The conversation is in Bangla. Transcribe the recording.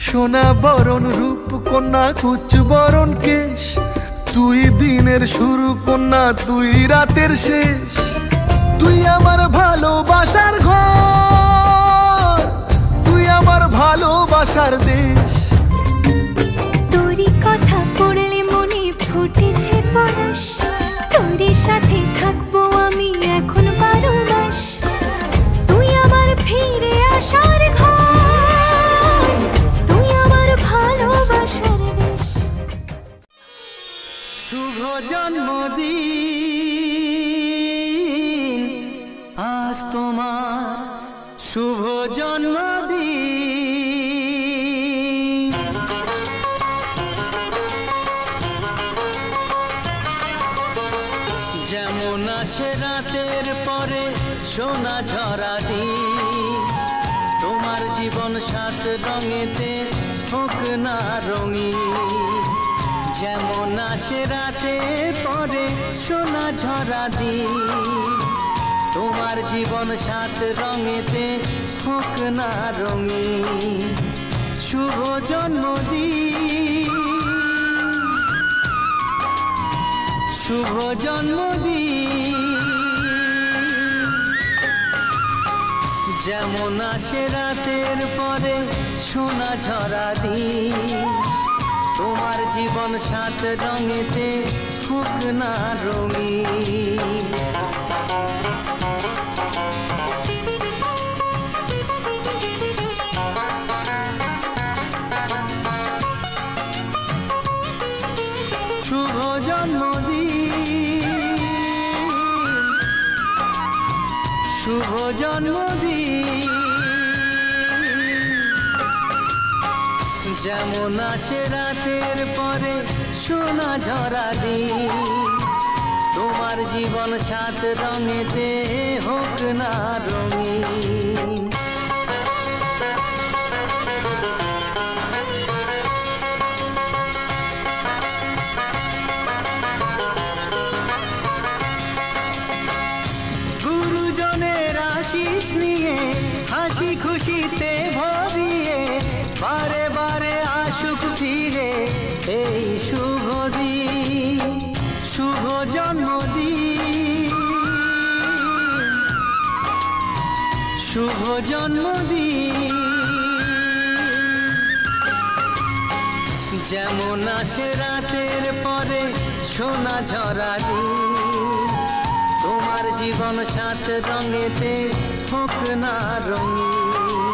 সোনা বরণ রূপ কন্যা কুচ বরণ কেশ, তুই দিনের শুরু কন্যা তুই রাতের শেষ। তুই আমার ভালোবাসার ঘর, তুই আমার ভালোবাসার দেশ। তোরই কথা পড়লে মনে ফুটেছে পরশ, তোরই সাথে থাকবো আমি এখন 12 মাস। তুই আমার ফিরে আসার ঘর, তুই আমার ভালোবাসার দেশ। শুভ জন্মদিন আজ তোমার, শুভ জন্মদিন। যেমন আসে রাতের পরে সোনা ঝরা দিন, তোমার জীবন 7 রঙেতে হোক না রঙিন। যেমন আসে রাতের পরে সোনা ঝরা দিন, তোমার জীবন 7 রঙেতে হোক না রঙিন। শুভ জন্মদিন, শুভ জন্মদিন। যেমন আসে রাতের পরে সোনা ঝরা দিন, তোমার জীবন 7 রঙেতে হোক না রঙিন। শুভ জন্মদিন, শুভ জন্মদিন। যেমন আসে রাতের পরে সোনা ঝরা দিন, তোমার জীবন 7 রঙেতে হোক না রঙিন। গুরুজনের আশিস নিয়ে হাসি খুশিতে ভরিয়ে বারে বারে আসুক ফিরে এই শুভ দিন। শুভ জন্মদিন, শুভ জন্মদিন। যেমন আসে রাতের পরে সোনা ঝরা দিন, তোমার জীবন 7 রঙেতে হোক না রঙিন।